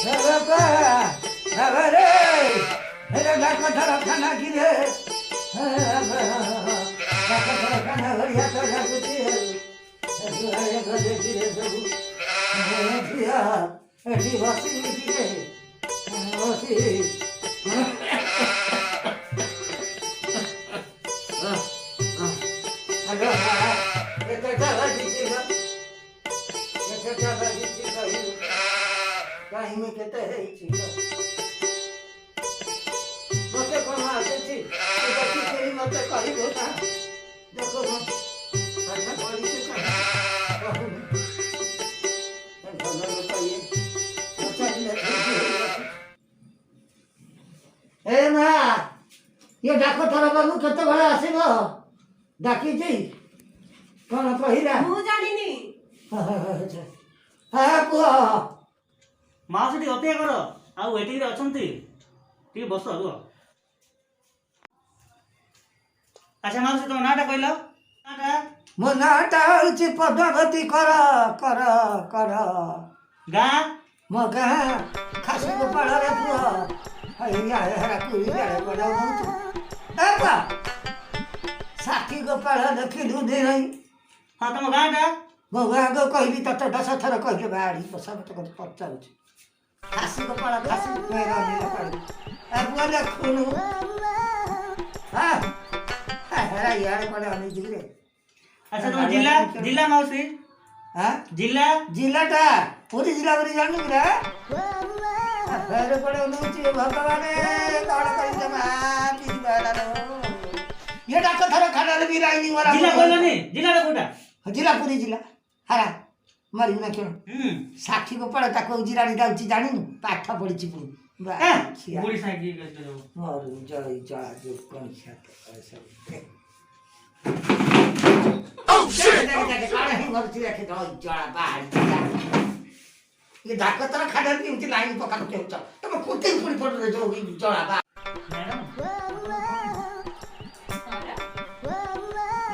रे मेरे डाको थरा खाना की रे डाको थरा खाना बढ़िया तो डाको की रे अरे गदे की रे सब दिया एडी वासी की रे वासी हेलो एक जगह दीजिएगा एक जगह दीजिएगा कहीं में कहते हैं ठीक है मत कौन आते थी तो बच्ची तेरी मत कहीं होता देखो मत अच्छा बड़ी से कहा भगवान बताइए अच्छा ए मां ये डाको थारा बाबू केते बळे आसीबो डाकी जी कौन कहिला मु जानिनी हां पुआ माउसी अपेक्षा कर आउ एटी अछंती टी बस रुह अच्छा माउसी तुम नाटा कहल नाटा मो नाटा होछि पद्मावती कर कर कर गाँ मो गाँ खासी गोपाल रे पुआ हैया हेरा कुई गाड़े बड़ा होछु ए बा साथी गोपाल देखिलु दे नहीं हाँ तुम गाँ टा मो गाँ को कहली तत 10 थर कहले बाड़ी बसा मत कर पचाउछ खासी गोपाल खासी मेरा नीला पड़ ए बुआ देखुनु हां हेरा यार बड़ा नहीं जिले अच्छा तुम जिला जिला माउसी हां जिला जिलाटा पूरी जिला बरी जानू रे फेर पड़े नउची भगवान कौन करी जमा पीस बाड़ा रो ये डाको थर खाना ले बिराई नहीं वाला जिला कहल नहीं जिला रे कोटा जिला पूरी जिला हरा मरी ना क्यों साथी को पड़ा ताको जिरानी दाउची जानिनु पाठ पढिछि पुनी बुढ़ी साइकिल के दो मरु जय जा जो कोन छात ऐसा ओह शिट काढ़े ही मरछि रखे दो जड़ा बाहर ये डाको थर खाना भी उठी लाइन पका के होता तुम कुत्ते पुनी पड़ रे जो जड़ा बा मैडम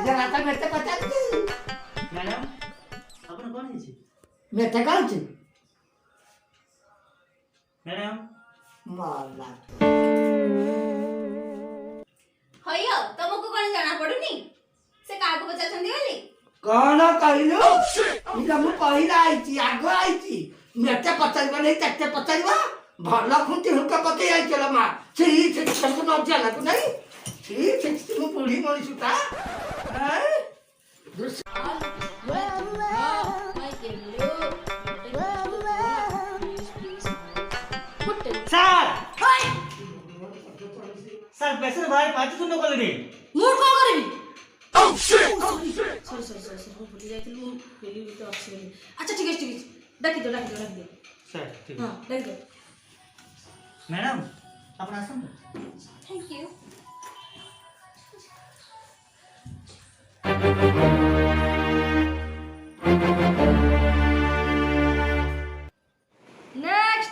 इधर आता मेरे पता नहीं मैडम अपन कौन है मैं थकाऊ छी मैडम माला हयो तुमको कोन जाना पडुनी से काको पचाछंदी बोली कौन कहलु इला मु पहिला आइची आगो आइची मेटे पचाइबा नहीं तते पचाइबा भला खुंती हुका पते आई चला मा छी छी सब न जाला को नहीं छी छी मु बुढ़ी मनी सुता सर सर पैसे भाई पाँच सुन कल रे मूड को करबी ओह शिट सॉरी हम भूल जाइथिलु पेली तो अछि बोली अच्छा ठीक है डाकी दो सर ठीक हां डाकी दो मैडम अपन आसन थैंक यू नेक्स्ट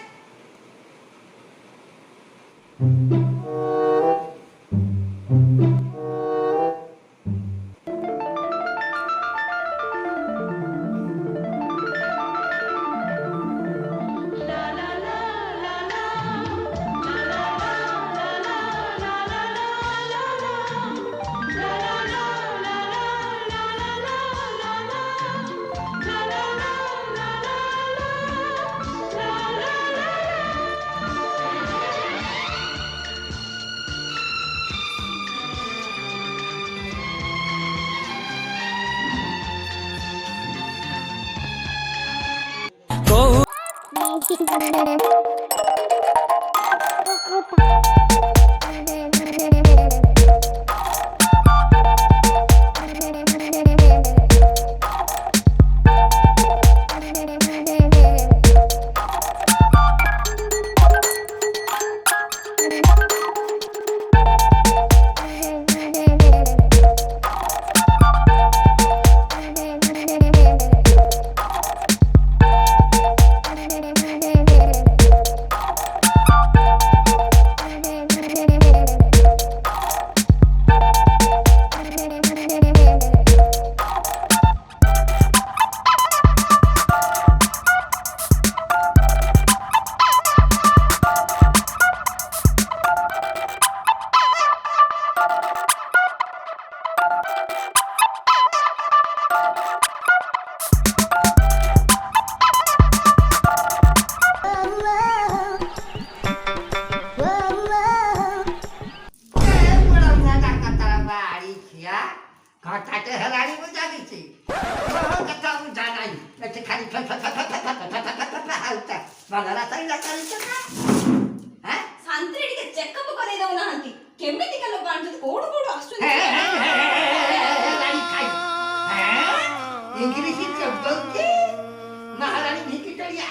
ହାଉତା ଭଲ ରାସ୍ତା ଚାଲିଛ ନା ଶାନ୍ତିରେ ଟିକେ ଚେକଅପ୍ କରେଇ ଦଉନାହାନ୍ତି କେମିତିକା ଲୋକ ଆଣୁଛନ୍ତି କୋଉଠୁ କୋଉଠୁ ଆସୁଛନ୍ତି ଇଂଲିଶ ଚବଉଛି ମହାରାଣୀ ଭିକିଟୋରିଆ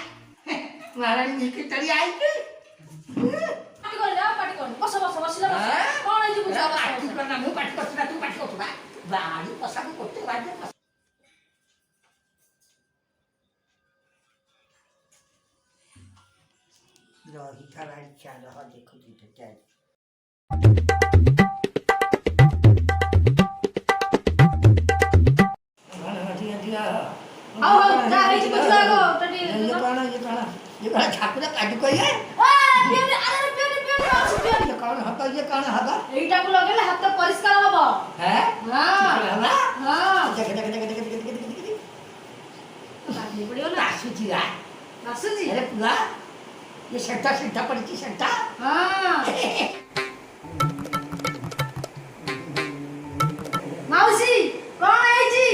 ଆଇଛି ପାଟି କରି ଯାଅ ପାଟି କରି ବସ ବସ ବସିଲା କଣ ହେଇଛି ବୁଝା ପାଟି କରନା ମୁଁ ପାଟି କରୁଛୁ ନା ତୁ ପାଟି କରୁଛୁ ନା ବାଡ଼ି ପଶାକୁ ଗୋଟେ ବାଡ଼ି ରହିଥା ଭାଇ ଚାଲ ଦେଖୁଛି ତ ଚାଲ ହଉ ହଉ ଯା ହେଇଛି ବୁଝିବା ଆଗ ଠାକୁର କାଜୁ କହିଲେ କଣ ହବ ଇଏ କଣ ହବ ଏଇଟାକୁ ଲଗେଇଲେ ହାତ ପରିଷ୍କାର ହବ ଆସୁଛି ଆସୁଛି ଆରେ ପୁରା ये सेंटा पड़ी सेंटा माउसी कौन है जी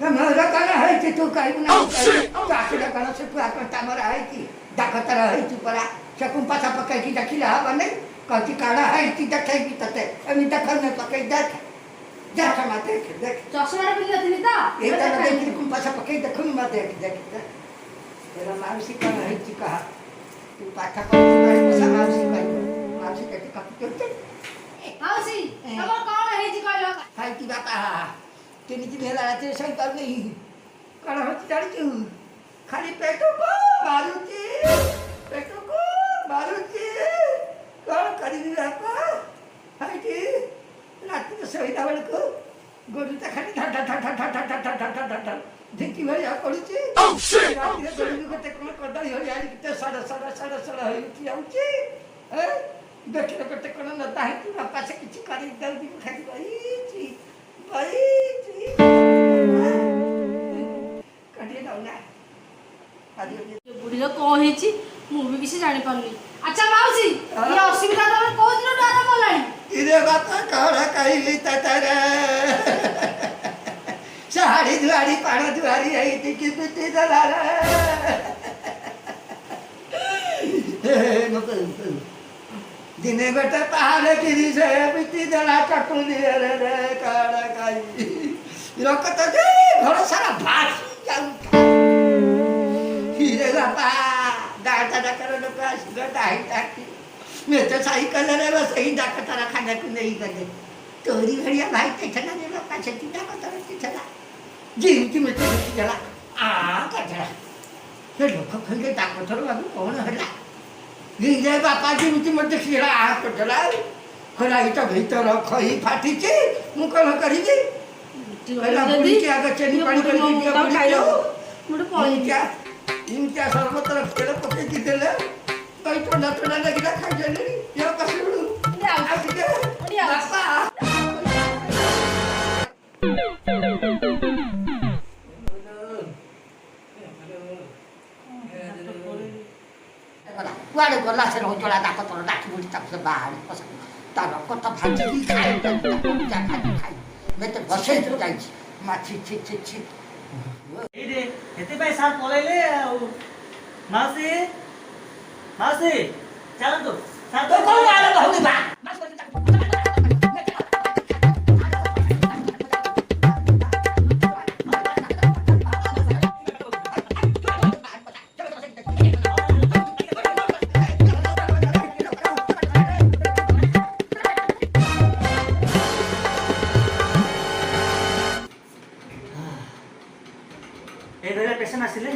हमरा काना है कि तू काई ना काकी काना से पूरा करता मरा है कि डाकतर है तू परा चकुम पाछा पकाई की देखिला बने कति काना है कि देखे की तते अमी देखल में पकाई देख जा समा देख चश्मा रे पिला थिनी ता ए ता देख कुम पाछा पकाई देखु म देख तेरा माउसी काना है कि कहा तू पाठा करती बारे पसा माउसी के कपी करते माउसी तमर कौन है जी कहलो खाई की बात तेरी की मेला रात सही कर नहीं कण होती जानी तू खाली पेटो को मारूची कौन करी बापा हाय की रात को सहीदा बेल को गोडू ता खाली धा ढेकी भरी पड़ुची रात गोडू को कोन कदली हो जाई के सड़ा होई आउची देखले कते कोन नता है तू बापा से किछ करी जल्दी खाली भाई कटिए दाও ना आदि बुढ़ी लो कौन है जी मु भी किसी जानि पारली अच्छा माउसी ये असुविधा तमर को दिन आरंभ होलानी इरे बात कहरा कहिली ततरे साड़ी दुआरी पाड़ दुआरी आई टिकी पिटी दला रे दिने बेटा पहाड़ गिरी से पिटी दला चटुली रे कहरा कहि रकत जे घर सारा भासी जाऊ हिरे बापा दादा कर लोक आसी डाई टाकी मैं तो साइकिल रे बस ही डाकतारा खाना को नहीं गले तोरी घड़िया भाई तेठना ने लोक से डाकतारा तेठना जिनकी में तो चला कचरा से लोक खंगे डाकतारा बाबू कौन हला गिरे बापा जिनकी में देखिला कचरा खराई तो भीतर खई फाटी छी मु कोन करिबी पहला बुढ़ी के आगे चनी पानी कर दिया बुढ़ी के मुडे पळी क्या इनका सर्वत्र खेल पके की देले कई तो नटना लगिला खाई जले यो कसुडू बापा कुआडे गला से रोजला डाक तोर डाकी बुढ़ी तक से बाहर पस तार कत भाजी की खाई जा खाई मैं तो बसे तो जाई माछी छी এই রে এতে ভাই সার পলাইলে মাসি চলো তো সার तो कौन आला बहु बा এই ধরে পেশেন্ট আসলে